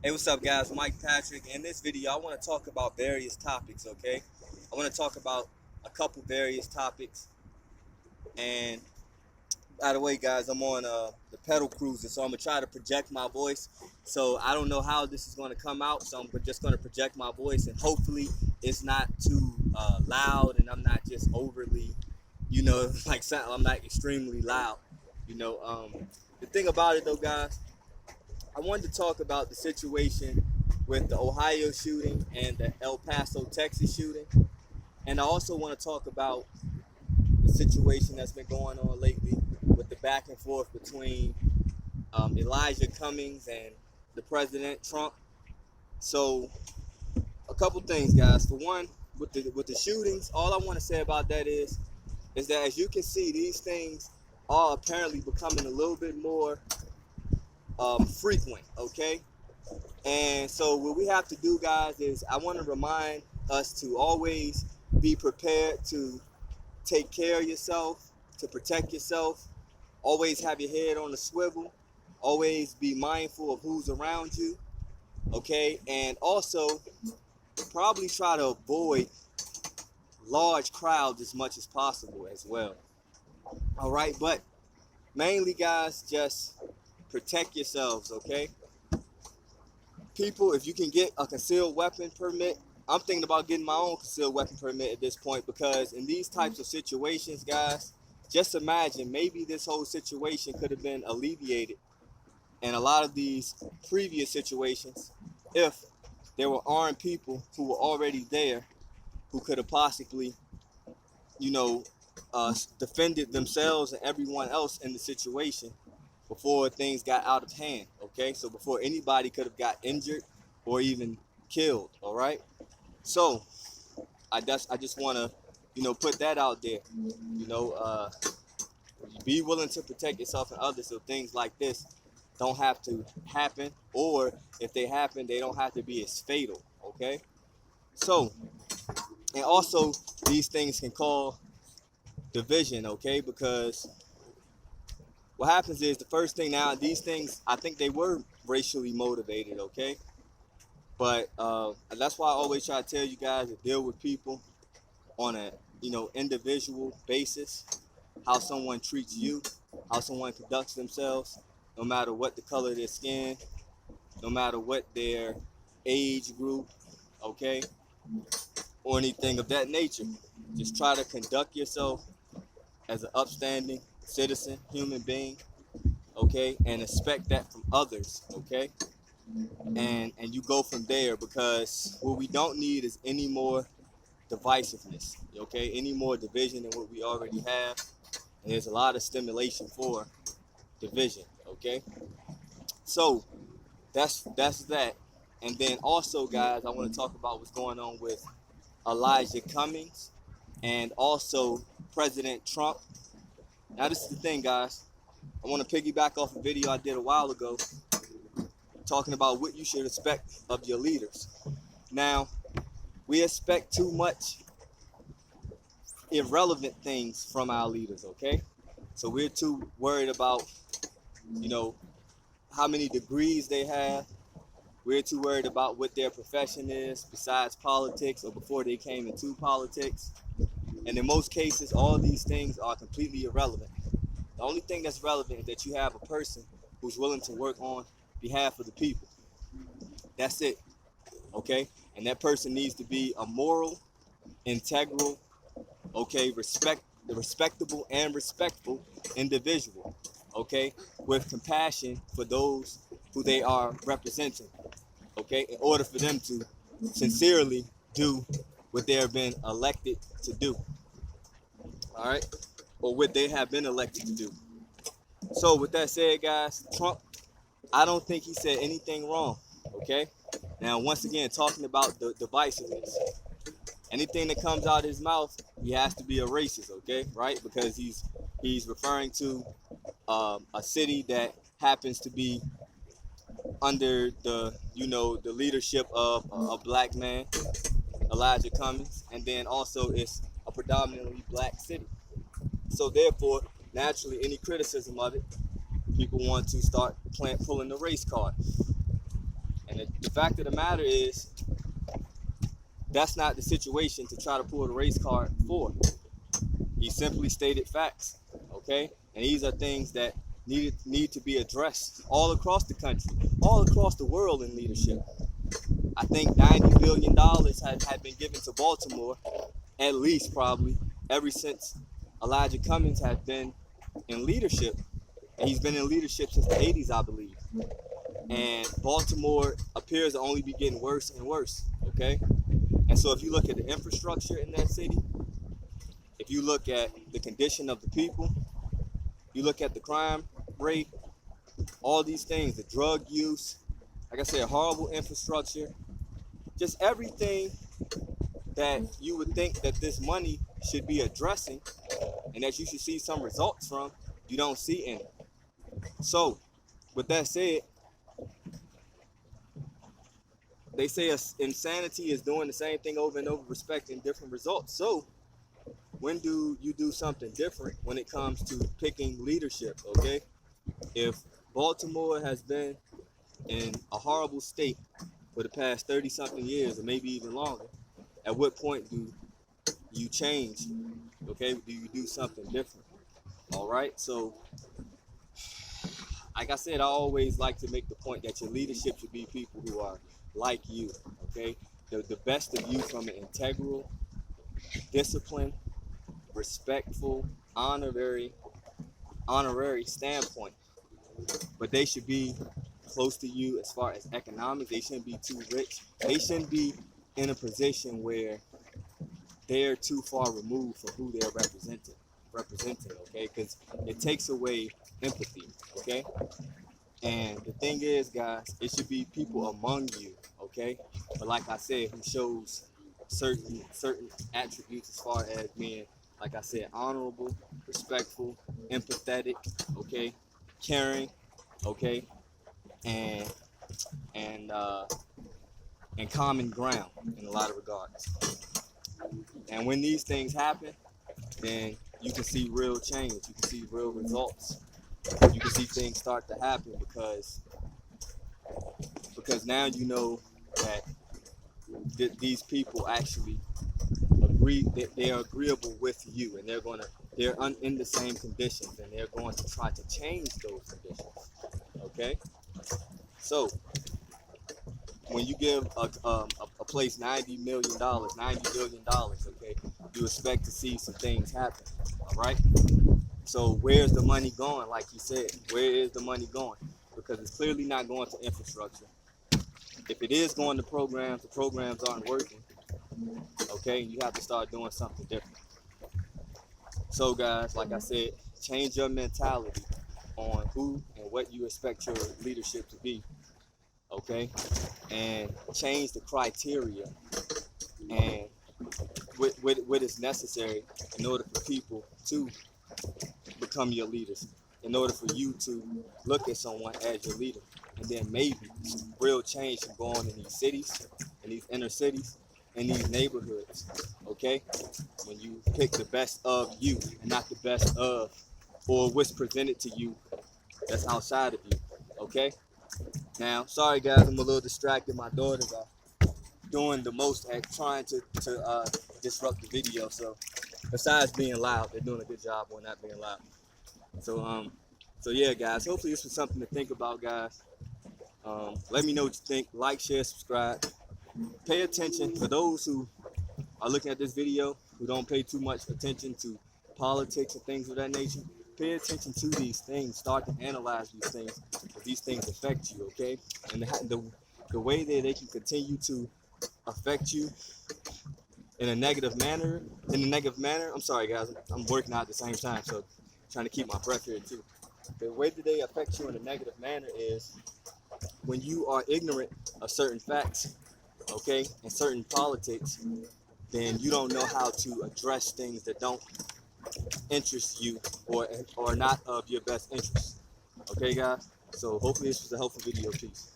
Hey, what's up, guys? Mike Patrick. In this video, I want to talk about various topics, okay? I want to talk about a couple various topics. And by the way, guys, I'm on the pedal cruiser, so I'm going to try to project my voice. So I don't know how this is going to come out, so I'm just going to project my voice, and hopefully it's not too loud and I'm not just overly, like I'm not extremely loud. The thing about it, though, guys, I wanted to talk about the situation with the Ohio shooting and the El Paso, Texas shooting. And I also want to talk about the situation that's been going on lately with the back and forth between Elijah Cummings and the President Trump. So, a couple things, guys. For one, with the shootings, all I want to say about that is that, as you can see, these things are apparently becoming a little bit more frequent. Okay. And so what we have to do, guys, is I want to remind us to always be prepared to take care of yourself, to protect yourself, always have your head on a swivel, always be mindful of who's around you, okay? And also probably try to avoid large crowds as much as possible as well. All right, but mainly, guys, just protect yourselves, okay? People, if you can get a concealed weapon permit, I'm thinking about getting my own concealed weapon permit at this point, because in these types of situations, guys, just imagine maybe this whole situation could have been alleviated in a lot of these previous situations if there were armed people who were already there who could have possibly, you know, defended themselves and everyone else in the situation before things got out of hand. Okay, so before anybody could have got injured or even killed. All right, so I just want to put that out there. You know, uh, be willing to protect yourself and others so things like this don't have to happen, or if they happen, they don't have to be as fatal. Okay, so, and also these things can cause division. Okay, because what happens is, the first thing, now these things, I think they were racially motivated. Okay, but that's why I always try to tell you guys to deal with people on a individual basis. How someone treats you, how someone conducts themselves, no matter what the color of their skin, no matter what their age group, okay, or anything of that nature. Just try to conduct yourself as an upstanding citizen, human being, okay, and expect that from others, okay, and you go from there, because what we don't need is any more divisiveness, okay, any more division than what we already have. And there's a lot of stimulation for division, okay. So that's that. And then also, guys, I want to talk about what's going on with Elijah Cummings and also President Trump. Now, this is the thing, guys. I want to piggyback off a video I did a while ago talking about what you should expect of your leaders. Now, we expect too much irrelevant things from our leaders, okay? So we're too worried about, you know, how many degrees they have. We're too worried about what their profession is besides politics, or before they came into politics. And in most cases, all these things are completely irrelevant. The only thing that's relevant is that you have a person who's willing to work on behalf of the people. That's it, okay? And that person needs to be a moral, integral, okay, respectable and respectful individual, okay, with compassion for those who they are representing, okay, in order for them to sincerely do what they have been elected to do, all right, or what they have been elected to do. So with that said, guys, Trump, I don't think he said anything wrong, okay. Now, once again, talking about the divisiveness, anything that comes out of his mouth, he has to be a racist, okay, right? Because he's referring to a city that happens to be under the leadership of a black man, Elijah Cummings, and then also it's a predominantly black city. So therefore, naturally, any criticism of it, people want to start pulling the race card. And the fact of the matter is, that's not the situation to try to pull the race card for. He simply stated facts, okay? And these are things that need to be addressed all across the country, all across the world in leadership. I think $90 billion had been given to Baltimore, at least probably, ever since Elijah Cummings had been in leadership. And he's been in leadership since the 80s, I believe. And Baltimore appears to only be getting worse and worse, okay? And so if you look at the infrastructure in that city, if you look at the condition of the people, you look at the crime rate, all these things, the drug use, like I said, horrible infrastructure, just everything that you would think that this money should be addressing and that you should see some results from, you don't see any. So, with that said, they say insanity is doing the same thing over and over, expecting different results. So, when do you do something different when it comes to picking leadership, okay? If Baltimore has been in a horrible state for the past 30-something years, or maybe even longer, at what point do you change, okay? Do you do something different, all right? So, like I said, I always like to make the point that your leadership should be people who are like you, okay? The best of you from an integral, disciplined, respectful, honorary standpoint. But they should be close to you as far as economics. They shouldn't be too rich. They shouldn't be in a position where they're too far removed from who they're representing, okay? Because it takes away empathy, okay? And the thing is, guys, it should be people among you, okay? But like I said, who shows certain attributes as far as being, like I said, honorable, respectful, empathetic, okay, caring, okay, and common ground in a lot of regards. And when these things happen, then you can see real change. You can see real results. You can see things start to happen because now you know that these people actually agree, that they are agreeable with you, and they're in the same conditions, and they're going to try to change those conditions. Okay, so when you give a place $90 million, $90 billion, okay, you expect to see some things happen. All right. So where's the money going? Like you said, where is the money going? Because it's clearly not going to infrastructure. If it is going to programs, the programs aren't working. Okay, you have to start doing something different. So guys, like I said, change your mentality on who and what you expect your leadership to be. Okay, and change the criteria and what is necessary in order for people to become your leaders, in order for you to look at someone as your leader. And then maybe some real change can go on in these cities, in these inner cities, in these neighborhoods, okay? When you pick the best of you and not the best of, or what's presented to you that's outside of you, okay? Now, sorry guys, I'm a little distracted. My daughters are doing the most at trying to disrupt the video. So besides being loud, they're doing a good job on not being loud. So yeah, guys, hopefully this was something to think about, guys. Let me know what you think. Like, share, subscribe. Pay attention for those who are looking at this video who don't pay too much attention to politics and things of that nature. Pay attention to these things. Start to analyze these things, because these things affect you, okay? And the way that they can continue to affect you in a negative manner. I'm sorry, guys. I'm working out at the same time, so trying to keep my breath here too. The way that they affect you in a negative manner is when you are ignorant of certain facts, okay, and certain politics, then you don't know how to address things that don't interest you or not of your best interest. Okay, guys? So hopefully this was a helpful video. Peace.